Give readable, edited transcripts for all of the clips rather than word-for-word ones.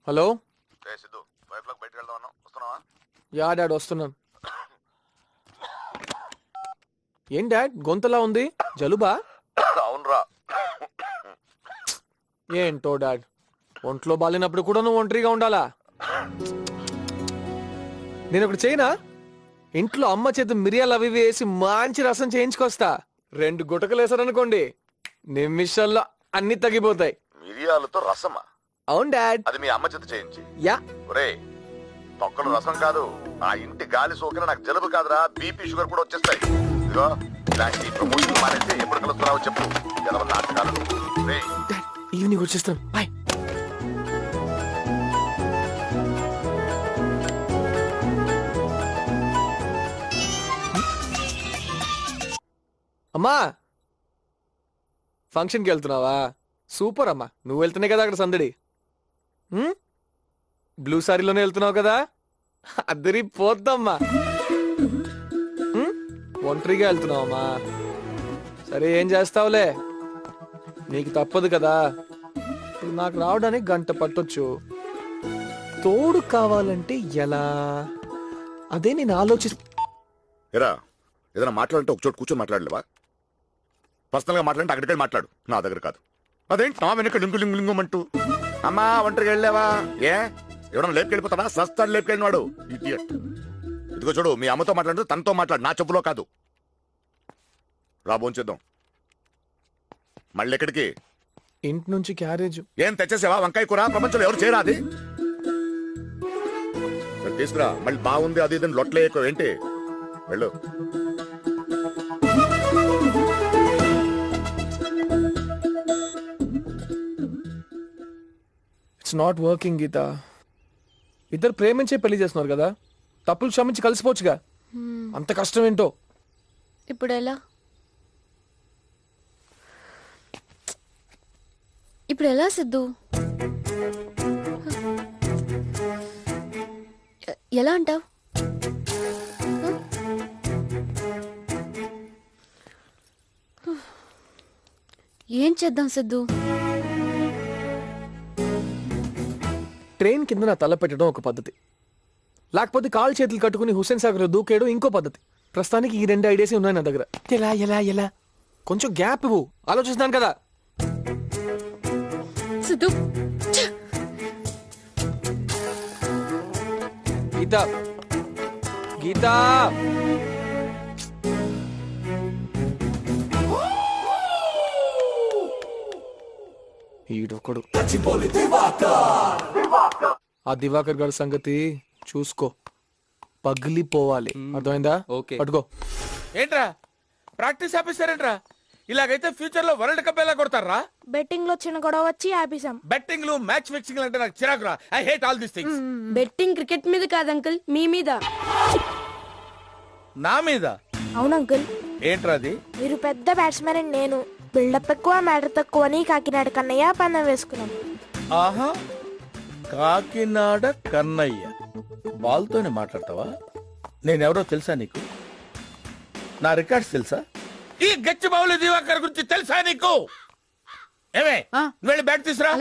Hello Siddhu 5 బయటకు వెళ్దాం వస్తున్నావా? యా డాడ్ వస్తున్నాను. ఏం డాడ్ గొంతలా ఉంది, జలుబా? అవునరా. ఏంటో డాడ్, ఒంట్లో బాలినప్పుడు కూడా నువ్వు ఒంటరిగా ఉండాలా? నేను ఒకటి చేయనా? ఇంట్లో అమ్మ చేత మిరియాలు అవి వేసి మంచి రసం చేయించుకొస్తా. 2 గుటకలు వేసారనుకోండి, నిమిషాల్లో అన్ని తగ్గిపోతాయి. మిరియాలతో రసమా? అవును డాడ్. అది మీ అమ్మ చేత చేయించి. యా. ఒరే, తొక్కలు రసం కాదు, ఆ ఇంటి గాలి సోకిన నాకు జలుబు కాదురా, బీపీ షుగర్ కూడా వచ్చేస్తాయి. ఇదిగో ఇలాంటి ప్రమోషన్ మానేస్తే ఎప్పుడు కలుస్తున్నావో చెప్పు. ఎలా నాటకాలు. ఈవినింగ్ వచ్చేస్తాను, బాయ్. అమ్మా, ఫంక్షన్కి వెళ్తున్నావా? సూపర్ అమ్మా, నువ్వు వెళ్తున్నాయి కదా అక్కడ సందడి. బ్లూ సారీలోనే వెళ్తున్నావు కదా, అద్దరి పోద్దమ్మా. ఒంటరిగా వెళ్తున్నావమ్మా, సరే ఏం చేస్తావులే, నీకు తప్పదు కదా. ఇప్పుడు నాకు రావడానికి 1 గంట పట్టొచ్చు, తోడు కావాలంటే ఎలా? అదే నేను ఎరా ఏదైనా మాట్లాడంటే ఒక చోటు కూర్చొని మాట్లాడలేవా? పర్సనల్ గా మాట్లాడంటే అక్కడికి మాట్లాడు, నా దగ్గర కాదు. అదేంటి నా వెనక లింగు లింగు లింగమంటూ? అమ్మా ఒంటరిగా వెళ్ళావా? ఎవడన్నా లేపుకెళ్ళిపోతాడా? సస్తాడు లేపుకెళ్ళినవాడు, ఇడియట్. ఇదిగో చూడు, మీ అమ్మతో మాట్లాడు, తనతో మాట్లాడు, నా చెప్పులో కాదు. రా భోంచేద్దాం. మళ్ళీ ఎక్కడికి? ఇంటి నుంచి క్యారేజ్. ఏం తెచ్చేసావా? వంకాయ కూర ప్రపంచంలో ఎవరు చేయరా అది? తీసుకురా, మళ్ళీ బాగుంది అది ఇది లొట్లే ఎక్కువ ఏంటి? వెళ్ళు. ఇట్స్ నాట్ వర్కింగ్ గీత. ఇద్దరు ప్రేమించే పెళ్లి చేస్తున్నారు కదా, తప్పులు క్షమించి కలిసిపోవచ్చుగా. అంత కష్టం ఏంటో. ఇప్పుడు ఎలా? ఇప్పుడు ఎలా సిద్ధు? ఎలా అంటావు? ఏం చేద్దాం సిద్ధు? ట్రైన్ కింద నా తల పెట్టడం ఒక పద్ధతి, లేకపోతే కాళ్ళు చేతులు కట్టుకుని హుస్సేన్ సాగర్ దూకేయడం ఇంకో పద్ధతి. ప్రస్తుతానికి ఈ 2 ఐడియాస్ ఉన్నాయి నా దగ్గర. ఎలా ఎలా ఎలా? కొంచెం గ్యాప్ ఇవ్వు, ఆలోచిస్తాను కదా. సిద్ధు, గీత గీత ఈడొకడు. ఆ దివాకర్ గారి సంగతి చూసుకో, పగిలిపోవాలి. అర్థమైందా? ఓకే, పట్టుకో. ఏంట్రా ప్రాక్టీస్ ఆపేశారేంట్రా? ఇలాగైతే ఫ్యూచర్ లో వరల్డ్ కప్ ఎలా కొడతారా? బెట్టింగ్ లో చిన్న గొడవ వచ్చి ఆపేసాం. బెట్టింగ్ లు మ్యాచ్ ఫిక్సింగ్ అంటే నాకు చిరాకురా. I hate all this things. Betting cricket మీద కాదు అంకుల్, మీ మీద. నా మీద? అవును అంకుల్. ఏంట్రా అది? మీరు పెద్ద బ్యాట్స్మెన్ అని నేను, బిల్డప్ ఎక్కువ మ్యాటర్ తక్కువ అని కాకినాడ కన్నయ్య పందెం వేసుకున్నాం. ఆహా, కాకినాడ కన్నయ్య. బాల్ తోనే మాట్లాడతావా? నేనెవరో తెలుసా నీకు? నా రికార్డ్స్ తెలుసా? ఈ గచ్చిబౌలి దివాకర్ గురించి తెలుసా నీకు? ఏమే, వెళ్ళి బ్యాట్ తీసురా.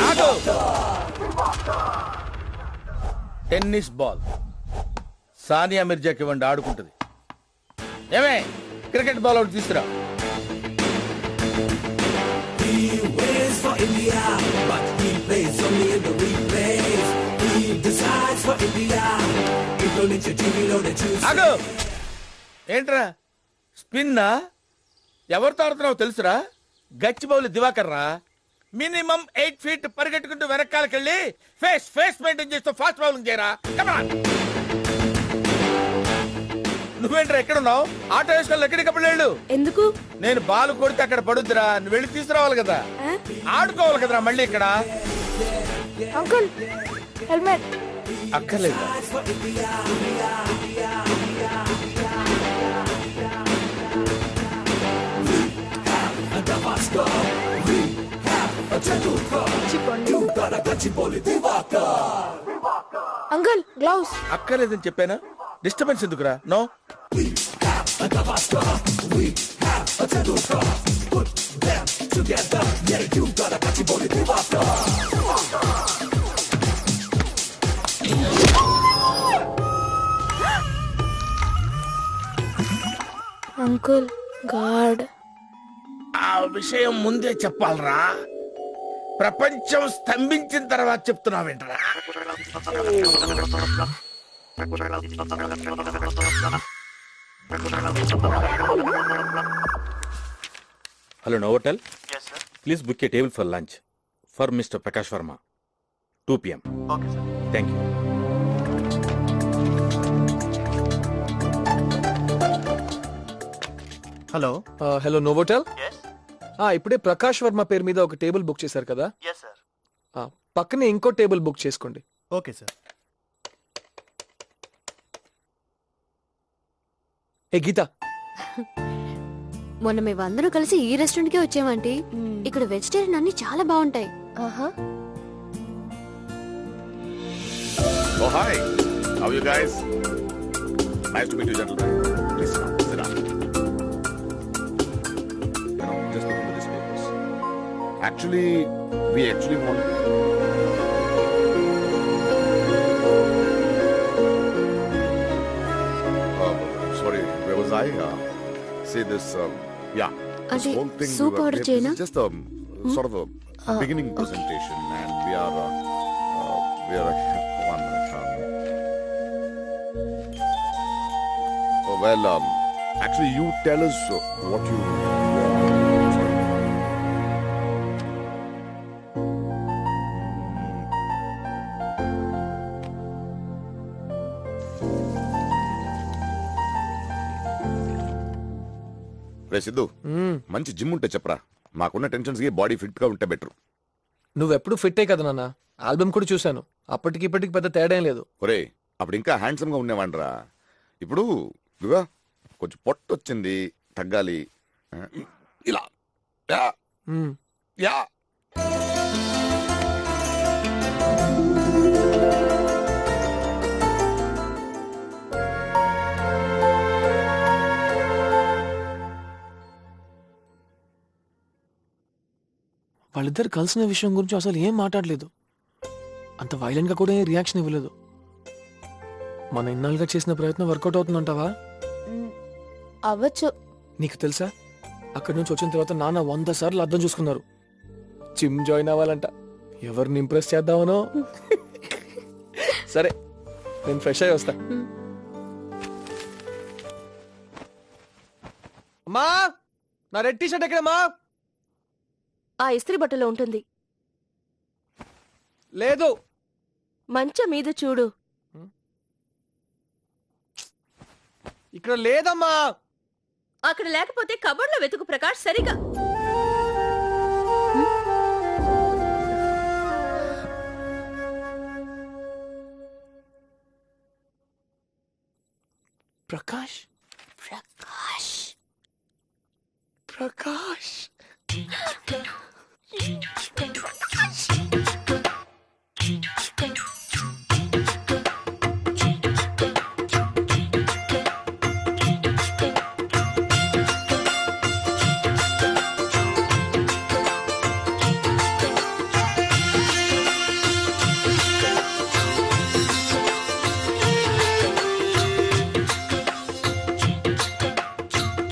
ఆగు. టెన్నిస్ బాల్ సానియా మిర్జాకి ఇవ్వండి, ఆడుకుంటుంది. ఏమే, క్రికెట్ బాల్ ఒకటి తీసుకురా. ఆగు. ఏంట్రా స్పిన్నా? ఎవరితో ఆడుతున్నావు తెలుసురా? గచ్చిబౌలి దివాకర్ రా. మినిమం 8 feet పరిగెట్టుకుంటూ వెనకాలకెళ్ళి ఫేస్ మెయింటైన్ చేస్తూ ఫాస్ట్ బౌలింగ్ చేయరా. నువ్వేంట్రా ఎక్కడున్నావు? ఆటో వేసుకొని ఎక్కడికప్పుడు వెళ్ళు. ఎందుకు? నేను బాల్ కొడితే అక్కడ పడుద్దిరా, నువ్వు వెళ్ళి తీసుకురావాలి కదా, ఆడుకోవాలి కదరా. మళ్ళీ ఇక్కడ అంకుల్ హెల్మెట్ అక్కర్లేదు. అంకుల్ గ్లౌస్ అక్కర్లేదని చెప్పానా? డిస్టర్బెన్స్ ఎందుకురా? నో. అంకుల్ గాడ్ ఆ విషయం ముందే చెప్పాలరా, ప్రపంచం స్తంభించిన తర్వాత చెప్తున్నావేంట్రా? Hello, Novotel? Yes, sir. Please book a table for lunch for Mr. Prakash Verma. 2 p.m. Okay, sir. Thank you. Hello hello Novotel. yes ఇప్పుడే ప్రకాష్ వర్మ పేరు మీద ఒక టేబుల్ బుక్ చేశారు కదా, yes sir పక్కనే ఇంకో టేబుల్ బుక్ చేసుకోండి. Okay sir. ఏ గీత, మొన్న మేమందరం కలిసి ఈ రెస్టారెంట్ కి వచ్చామంటే ఇక్కడ వెజిటేరియన్ అన్ని చాలా బాగుంటాయి. ఆహా. Oh, hi. How are you guys? Nice to meet you, gentlemen. Please sit down. Sit down. Just look into these papers. Actually, we actually want... sorry, where was I? See this, yeah. This Adi, whole thing... soup order this cheyna? is just a sort of a beginning presentation, and we are one minute. Well, actually, you tell us what you want. Sorry. రే సిద్ధు, మంచి gym ఉంటే చెప్పరా. మాకున్న tensions కి body fit గా ఉంటే better. నువ్వెప్పుడు ఫిట్టే కదా నాన్న, ఆల్బమ్ కూడా చూశాను. అప్పటికి ఇప్పటికి పెద్ద తేడా ఏం లేదు. ఒరే, అప్పుడు ఇంకా హ్యాండ్సమ్ గా ఉండేవాడ్రా. ఇప్పుడు ఇదిగో కొంచెం పొట్ట వచ్చింది, తగ్గాలి. ఇలా యా యా. వాళ్ళిద్దరు కలిసిన విషయం గురించి అసలు ఏం మాట్లాడలేదు. అంత వైలెంట్ గా కూడా ఏం రియాక్షన్ ఇవ్వలేదు. మన ఇన్నాళ్ళుగా చేసిన ప్రయత్నం వర్కౌట్ అవుతుందంటావా? అవ్వచ్చు. నీకు తెలుసా, అక్కడి నుంచి వచ్చిన తర్వాత నాన్న 100 సార్లు అర్థం చూసుకున్నారు. జిమ్ జాయిన్ అవ్వాలంట. ఎవరిని ఇంప్రెస్ చేద్దామనో. సరే, నేను ఫ్రెష్ అయ్యి వస్తా. అమ్మా, నా రెడ్ టీ షర్ట్ ఎక్కడమ్మా? ఆ ఇస్త్రీ బట్టలో ఉంటుంది. లేదు. మంచం మీద చూడు. ఇక్కడ లేదమ్మా. అక్కడ లేకపోతే కబోర్డ్లో వెతుకు ప్రకాష్. సరిగా ప్రకాష్ ప్రకాష్ ప్రకాష్.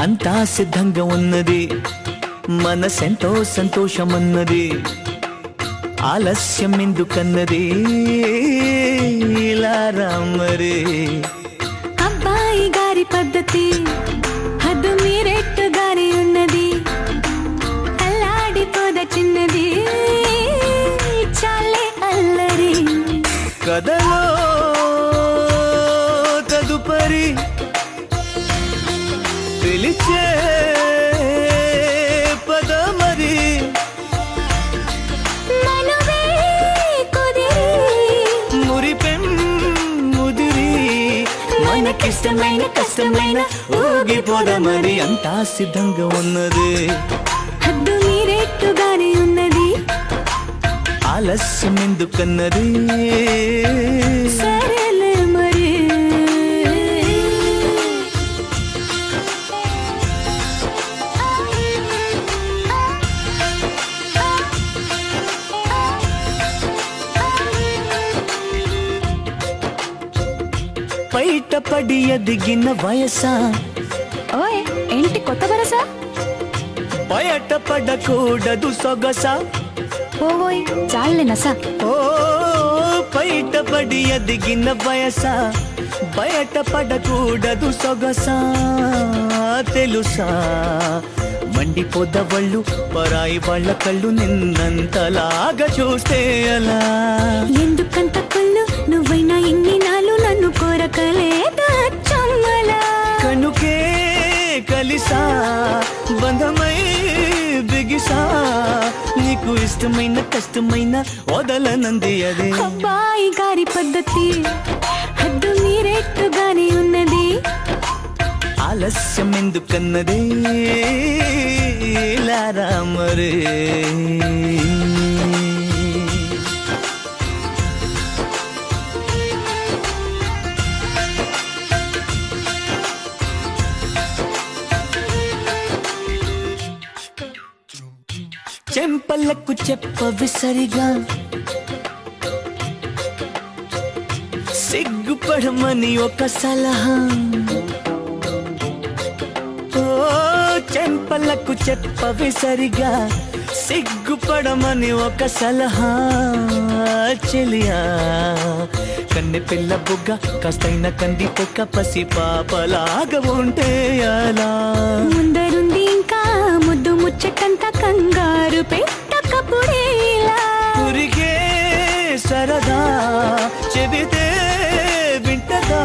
అంతా సిద్ధంగా ఉన్నది, మనసెంతో సంతోషమన్నది, ఆలస్యం ఎందుకన్నది, ఇలా రామరే. అబ్బాయి గారి పద్ధతి హద్దు మీరెట్టుగానే ఉన్నది, అల్లాడిపోద చిన్నది, చాలే అల్లరి. కథలో తదుపరి పిలిచే పదమరి, మనవే కుదిరి మురిపెం ముదిరి, మనకిష్టమైన కష్టమైన ఊగిపోదమరి. అంతా సిద్ధంగా ఉన్నది, హద్దు మీరెట్టుగానే ఉన్నది, ఆలస్యం ఎందుకన్నది, సరేలే మరి. బయట పడి ఎదిగిన వయసా, ఓయ్ ఏంటి కొత్త వరస? బయట పడకూడదు సొగస, ఓయ్ చాలే నస. ఓ బయట పడి ఎదిగిన వయస, బయట పడకూడదు సొగస తెలుసా. మండిపోదవళ్ళు పరాయి వాళ్ళ కళ్ళు నిన్నంతలాగా చూస్తే అలా. ఎందుకంత కుళ్ళు నువ్వైనా ఇన్ని నాలు నన్ను కోరకలేదా చమ్మలా. కనుకే కలిసా బంధమై బిగిసా, నీకు ఇష్టమైన కష్టమైన వదలనంది అదే. అబ్బాయి గారి పద్ధతి హద్దు మీరెట్టుగానే ఉన్నది. ఆలస్యం ఎందుకన్నదే లారా మరే. చెంపలకు చెప్పవి సరిగా, సిగ్గుపడమని ఒక సలహా. ఓ చెంపలకు చెప్పవి సరిగా, సిగ్గుపడమని ఒక సలహా. చెలియా కన్నె పిల్ల బుగ్గ కాస్తైన కంది పొక్క, పసి పాపలాగా ఉంటే అలా. ముందరుంది ఇంకా ముద్దు ముచ్చటంత కంగారు పెట్టకపుడేలా. ఊరికే సరదా చెబితే వింటదా,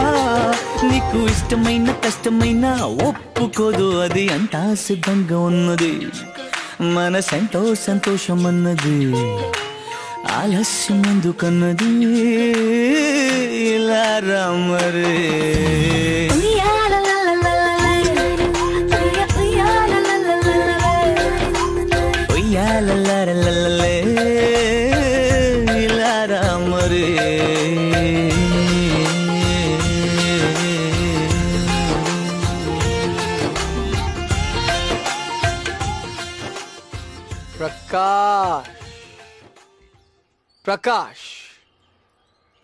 నీకు ఇష్టమైన కష్టమైన ఒప్పుకోదు అది. అంతా సిద్ధంగా ఉన్నది మనసెంతో సంతోషం అన్నది. ఆలస్యం ఎందుకన్నది ఇలా రామరే. ఇలా రామరే. ప్రకాష్ ప్రకాష్,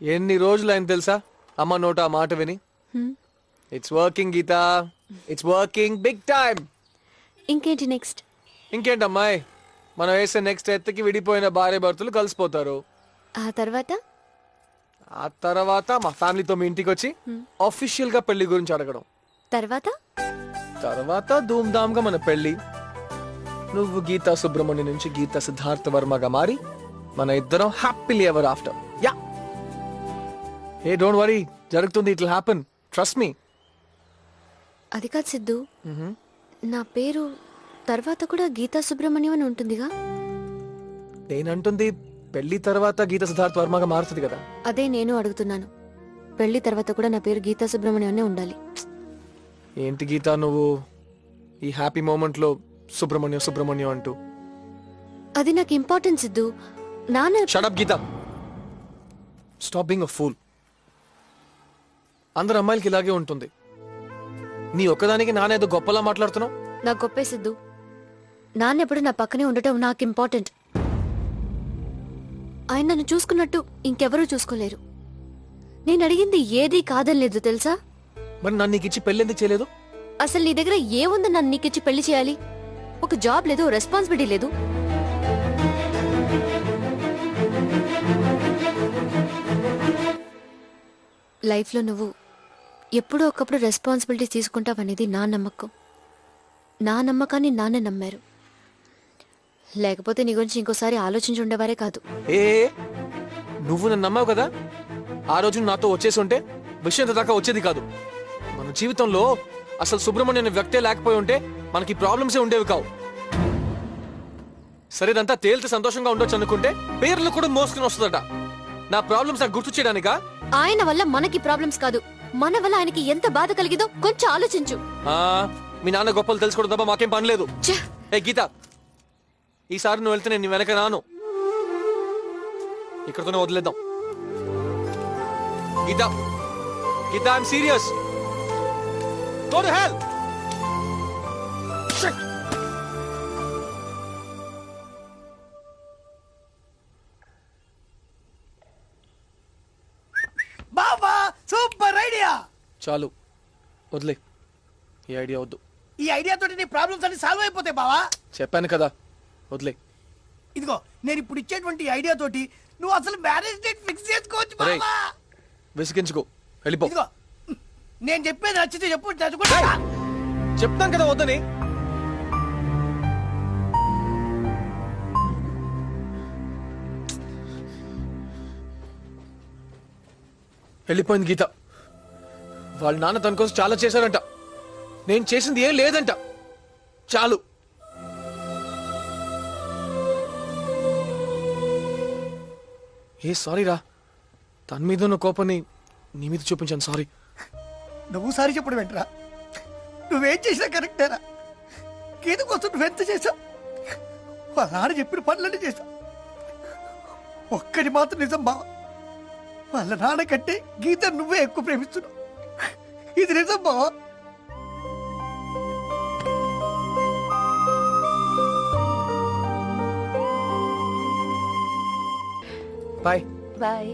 ఎన్ని రోజులైంది తెలుసా అమ్మ నోట ఆ మాట విని? It's working Geeta, it's working big time. ఇంకేంటి నెక్స్ట్? ఇంకేంటమ్మాయి, మనం వేసే నెక్స్ట్ ఎత్తుకి విడిపోయిన భార్య భర్తలు కలిసిపోతారు. ఆ తర్వాత ఆ తర్వాత మా ఫ్యామిలీతో మీ ఇంటికి వచ్చి ఆఫీషియల్ గా పెళ్లి గురించి అడగడం. తర్వాత తర్వాత ధూమ్ధామ్ గా మన పెళ్లి. నువ్వు గీతా సుబ్రహ్మణ్యం నుంచి గీతా సిద్ధార్థ వర్మగా మారి మన ఇద్దరం happily ever after. Yeah, hey don't worry, జరుగుతుంది. It will happen, trust me. అది కాదు సిద్ధు, నా పేరు తర్వాత కూడా గీతా సుబ్రహ్మణ్యం అని ఉంటుందిగా? నేనంటుంది పెళ్లి తర్వాత గీతా సిద్ధార్థ వర్మగా మారుతుంది కదా. అదే నేను అడుగుతున్నాను, పెళ్లి తర్వాత కూడా నా పేరు గీతా సుబ్రహ్మణ్యం అనే ఉండాలి. ఏంటి గీత నువ్వు ఈ హ్యాపీ మూమెంట్ లో సుబ్రహ్మణ్యం సుబ్రహ్మణ్యం అంటూ? అది నాకు ఇంపార్టెంట్ సిద్ధు. నాన్న shut up Geeta, stop being a fool. అందరు అమ్మాయిలకి ఇలాగే ఉంటుంది. నీ ఒక్కదానికి నానేదో గొప్పలా మాట్లాడుతున్నావు. నా గొప్పే సిద్ధు, నాన్న ఎప్పుడు నా పక్కనే ఉండటం నాకు ఇంపార్టెంట్. ఆయన నన్ను చూసుకున్నట్టు ఇంకెవరూ చూసుకోలేరు. నేను అడిగింది ఏదీ కాదనలేదు తెలుసా? మరి నన్ను నీకు ఇచ్చి పెళ్లి ఎందుకు చేయలేదు? అసలు నీ దగ్గర ఏముంది నన్ను నీకిచ్చి పెళ్లి చేయాలి? ఒక జాబ్ లేదు, రెస్పాన్సిబిలిటీ లేదు. లైఫ్లో నువ్వు ఎప్పుడో ఒకప్పుడు రెస్పాన్సిబిలిటీ తీసుకుంటావనేది నా నమ్మకం. నా నమ్మకాన్ని నాన్న నమ్మారు. లేకపోతే నీ గురించి ఇంకోసారి ఆలోచించి ఉండేవారే కాదు. ఏ నువ్వు నన్ను నమ్మావు కదా, ఆ రోజు నాతో వచ్చేసి ఉంటే విషయం దాకా వచ్చేది కాదు. మన జీవితంలో అసలు సుబ్రహ్మణ్యం అనే వ్యక్తే లేకపోయి ఉంటే మనకి ప్రాబ్లమ్సే ఉండేవి కావు. సరేదంతా తేలితే సంతోషంగా ఉండొచ్చు అనుకుంటే పేర్లు కూడా మోసుకుని వస్తుందట. నా ప్రాబ్లమ్స్ నాకు గుర్తు చేయడానికా? ఆయన వల్ల మనకి ప్రాబ్లమ్స్ కాదు, మన వల్ల ఆయనకి ఎంత బాధ కలిగిందో కొంచెం ఆలోచించు. మీ నాన్న గొప్పలు తెలుసుకోవడం తప్ప మాకేం పని లేదు. ఏ గీత, ఈసారి నువ్వు వెళ్తే నేను నీ వెనక రాను. ఇక్కడతోనే వదిలేద్దాం. Geetha, Geetha, I'm serious. Go to hell! Shit! బాబా సూపర్ ఐడియా. చాలు వదిలే, ఈ ఐడియా వద్దు. ఈ ఐడియా తోటి నీ ప్రాబ్లమ్స్ అన్ని సాల్వ్ అయిపోతాయి బావా. చెప్పాను కదా, వదిలే. ఇదిగో నేను ఇప్పుడు ఇచ్చేటువంటి ఐడియా తోటి నువ్వు అసలు మ్యారేజ్ డేట్ ఫిక్స్ చేసుకోవచ్చు బావా. విసిగించుకో, వెళ్ళిపో. ఇదిగో నేను చెప్పేది నచ్చితే చెప్పు, నచ్చుకుంటా. చెప్తాను కదా వద్దని. వెళ్ళిపోయింది గీత. వాళ్ళ నాన్న తన కోసం చాలా చేశారంట, నేను చేసింది ఏం లేదంట. చాలు. ఏ సారీ రా, తన మీద ఉన్న కోపాన్ని నీ మీద చూపించాను. సారీ. నువ్వు సారీ చెప్పడం వెంటరా, నువ్వేం చేసినా కరెక్టేరా. గీత కోసం నువ్వెంత చేశావు, వాళ్ళ నాన్న చెప్పిన పనులన్నీ చేశావు. ఒక్కటి మాత్రం నిజం బావ, వాళ్ళ నాన్న కంటే గీత నువ్వే ఎక్కువ ప్రేమిస్తున్నావు. ఇది నిజం బావ. బాయ్. బాయ్.